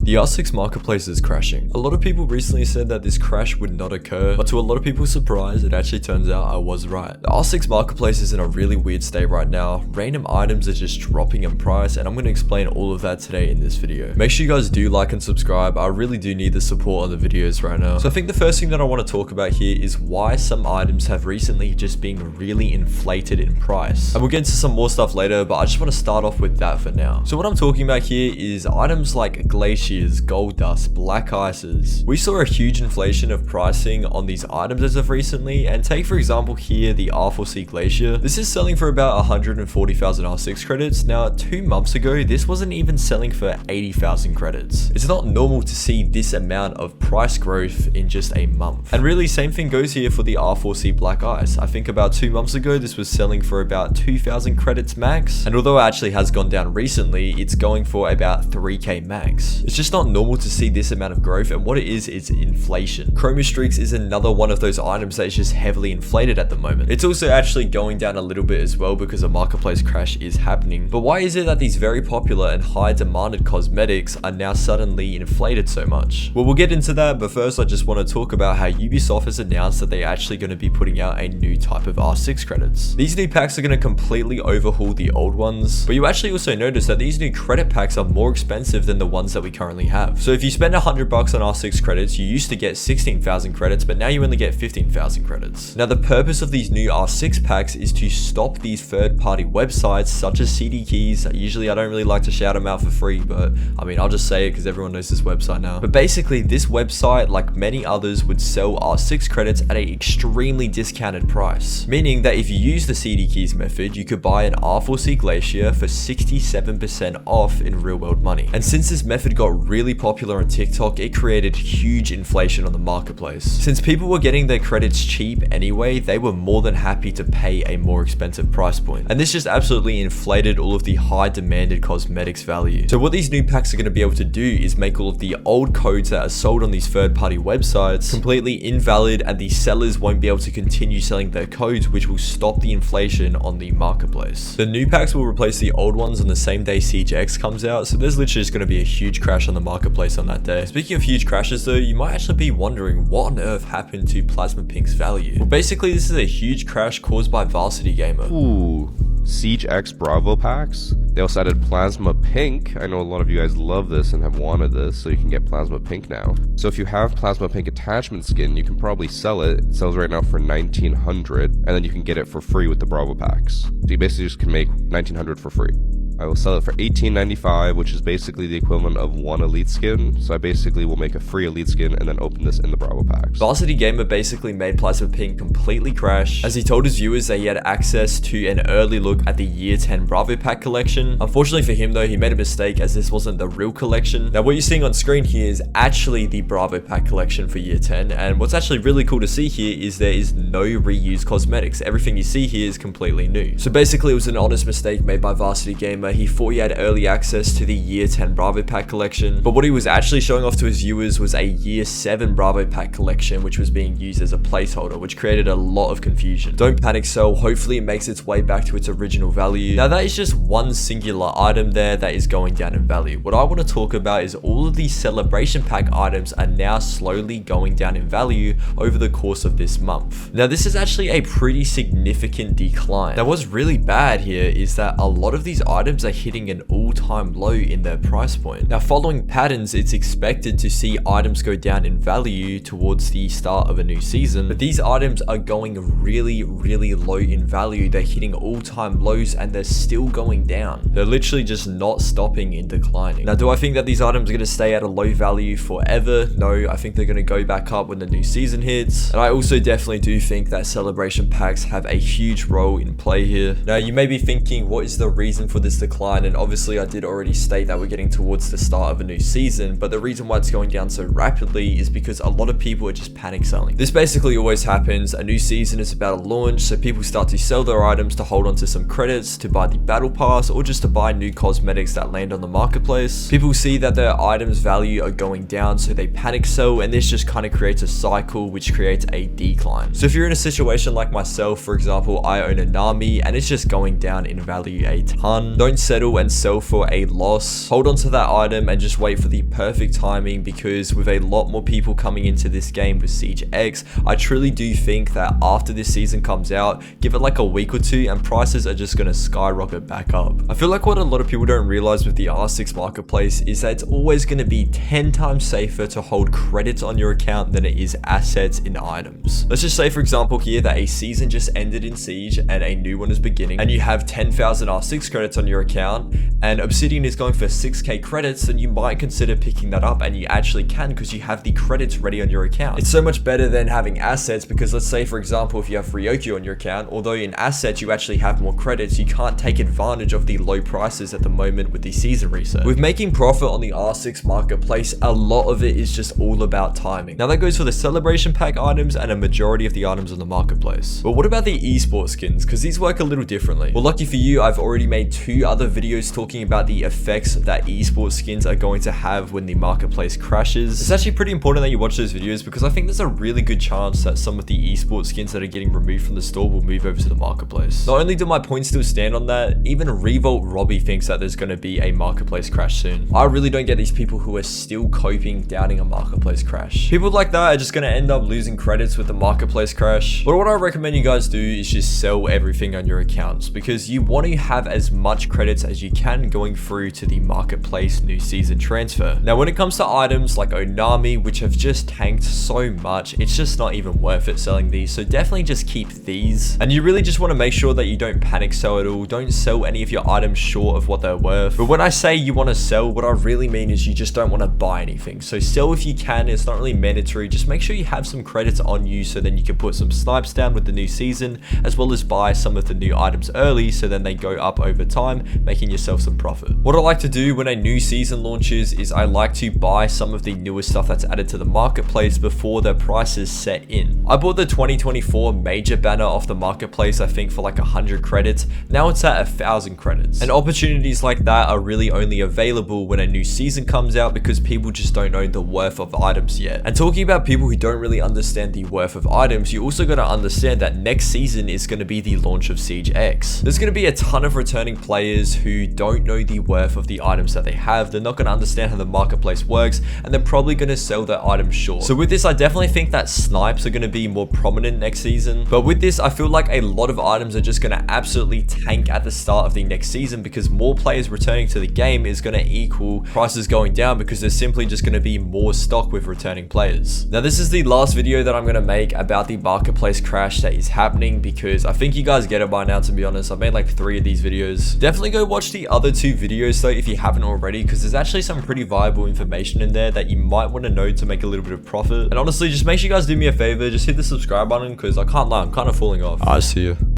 The R6 marketplace is crashing. A lot of people recently said that this crash would not occur, but to a lot of people's surprise, it actually turns out I was right. The R6 marketplace is in a really weird state right now. Random items are just dropping in price, and I'm going to explain all of that today in this video. Make sure you guys do like and subscribe. I really do need the support on the videos right now. So I think the first thing that I want to talk about here is why some items have recently just been really inflated in price. And we'll get into some more stuff later, but I just want to start off with that for now. So what I'm talking about here is items like glaciers, gold dust, black ices. We saw a huge inflation of pricing on these items as of recently, and take for example here the R4C Glacier. This is selling for about 140,000 R6 credits. Now 2 months ago this wasn't even selling for 80,000 credits. It's not normal to see this amount of price growth in just a month. And really same thing goes here for the R4C Black Ice. I think about 2 months ago this was selling for about 2,000 credits max, and although it actually has gone down recently, it's going for about 3k max. It's just not normal to see this amount of growth, and what it is inflation. Chroma Streaks is another one of those items that is just heavily inflated at the moment. It's also actually going down a little bit as well because a marketplace crash is happening. But why is it that these very popular and high demanded cosmetics are now suddenly inflated so much? Well, we'll get into that, but first I just want to talk about how Ubisoft has announced that they're actually going to be putting out a new type of R6 credits. These new packs are going to completely overhaul the old ones, but you actually also notice that these new credit packs are more expensive than the ones that we currently have. So if you spend $100 on R6 credits, you used to get 16,000 credits, but now you only get 15,000 credits. Now the purpose of these new R6 packs is to stop these third-party websites such as CD Keys. Usually I don't really like to shout them out for free, but I mean I'll just say it because everyone knows this website now. But basically this website, like many others, would sell R6 credits at an extremely discounted price, meaning that if you use the CD Keys method, you could buy an R4C Glacier for 67% off in real-world money. And since this method got really popular on TikTok, it created huge inflation on the marketplace. Since people were getting their credits cheap anyway, they were more than happy to pay a more expensive price point. And this just absolutely inflated all of the high demanded cosmetics value. So what these new packs are going to be able to do is make all of the old codes that are sold on these third-party websites completely invalid, and the sellers won't be able to continue selling their codes, which will stop the inflation on the marketplace. The new packs will replace the old ones on the same day Siege X comes out, so there's literally just going to be a huge crash on the marketplace on that day. Speaking of huge crashes though, you might actually be wondering what on earth happened to Plasma Pink's value. Well, basically this is a huge crash caused by Varsity Gamer. Ooh, Siege X Bravo packs. They also added Plasma Pink. I know a lot of you guys love this and have wanted this, so you can get Plasma Pink now. So if you have Plasma Pink attachment skin, you can probably sell it. It sells right now for 1,900, and then you can get it for free with the Bravo packs. So you basically just can make 1,900 for free. I will sell it for $18.95, which is basically the equivalent of 1 elite skin. So I basically will make a free elite skin and then open this in the Bravo packs. Varsity Gamer basically made Plasma Pink completely crash, as he told his viewers that he had access to an early look at the Year 10 Bravo pack collection. Unfortunately for him though, he made a mistake as this wasn't the real collection. Now what you're seeing on screen here is actually the Bravo pack collection for Year 10, and what's actually really cool to see here is there is no reused cosmetics. Everything you see here is completely new. So basically it was an honest mistake made by Varsity Gamer. He thought he had early access to the Year 10 Bravo pack collection, but what he was actually showing off to his viewers was a Year 7 Bravo pack collection, which was being used as a placeholder, which created a lot of confusion. Don't panic sell, hopefully it makes its way back to its original value. Now that is just one singular item there that is going down in value. What I want to talk about is all of these celebration pack items are now slowly going down in value over the course of this month. Now this is actually a pretty significant decline. Now what's really bad here is that a lot of these items are hitting an all-time low in their price point. Now following patterns, it's expected to see items go down in value towards the start of a new season, but these items are going really low in value. They're hitting all-time lows and they're still going down. They're literally just not stopping in declining. Now do I think that these items are going to stay at a low value forever? No, I think they're going to go back up when the new season hits, and I also definitely do think that celebration packs have a huge role in play here. Now you may be thinking, what is the reason for this decline? And obviously I did already state that we're getting towards the start of a new season, but the reason why it's going down so rapidly is because a lot of people are just panic selling. This basically always happens. A new season is about to launch, so people start to sell their items to hold on to some credits, to buy the battle pass, or just to buy new cosmetics that land on the marketplace. People see that their items value are going down, so they panic sell, and this just kind of creates a cycle which creates a decline. So if you're in a situation like myself, for example, I own a Nami and it's just going down in value a ton, don't settle and sell for for a loss, hold on to that item and just wait for the perfect timing, because with a lot more people coming into this game with Siege X, I truly do think that after this season comes out, give it like a week or two and prices are just going to skyrocket back up. I feel like what a lot of people don't realize with the R6 marketplace is that it's always going to be 10 times safer to hold credits on your account than it is assets in items. Let's just say, for example, here that a season just ended in Siege and a new one is beginning, and you have 10,000 R6 credits on your account, and Obsidian is going for 6k credits, then you might consider picking that up, and you actually can because you have the credits ready on your account. It's so much better than having assets, because let's say, for example, if you have Ryokyu on your account, although in assets you actually have more credits, you can't take advantage of the low prices at the moment with the season reset. With making profit on the R6 marketplace, a lot of it is just all about timing. Now that goes for the celebration pack items and a majority of the items on the marketplace. But what about the esports skins? Because these work a little differently. Well, lucky for you, I've already made 2 other videos talking about the effects that esports skins are going to have when the marketplace crashes. It's actually pretty important that you watch those videos, because I think there's a really good chance that some of the esports skins that are getting removed from the store will move over to the marketplace. Not only do my points still stand on that, even Revolt Robbie thinks that there's going to be a marketplace crash soon. I really don't get these people who are still coping doubting a marketplace crash. People like that are just going to end up losing credits with the marketplace crash. But what I recommend you guys do is just sell everything on your accounts, because you want to have as much credits as you can going through to the marketplace new season transfer. Now when it comes to items like Onami, which have just tanked so much, it's just not even worth it selling these, so definitely just keep these. And you really just want to make sure that you don't panic sell at all. Don't sell any of your items short of what they're worth. But when I say you want to sell, what I really mean is you just don't want to buy anything. So sell if you can. It's not really mandatory. Just make sure you have some credits on you, so then you can put some snipes down with the new season, as well as buy some of the new items early, so then they go up over time, making yourself some profit. What I like to do when a new season launches is I like to buy some of the newest stuff that's added to the marketplace before their prices set in. I bought the 2024 major banner off the marketplace, I think for like 100 credits. Now it's at 1,000 credits. And opportunities like that are really only available when a new season comes out, because people just don't know the worth of items yet. And talking about people who don't really understand the worth of items, you also got to understand that next season is going to be the launch of Siege X. There's going to be a ton of returning players who don't know the worth of the items that they have. They're not going to understand how the marketplace works, and they're probably going to sell their items short. So with this, I definitely think that snipes are going to be more prominent next season. But with this, I feel like a lot of items are just going to absolutely tank at the start of the next season, because more players returning to the game is going to equal prices going down, because there's simply just going to be more stock with returning players. Now this is the last video that I'm going to make about the marketplace crash that is happening, because I think you guys get it by now, to be honest. I've made like 3 of these videos. Definitely go watch the other 2 videos though if you haven't already, because there's actually some pretty viable information in there that you might want to know to make a little bit of profit. And honestly, just make sure you guys do me a favor, just hit the subscribe button, because I can't lie, I'm kind of falling off. I see you.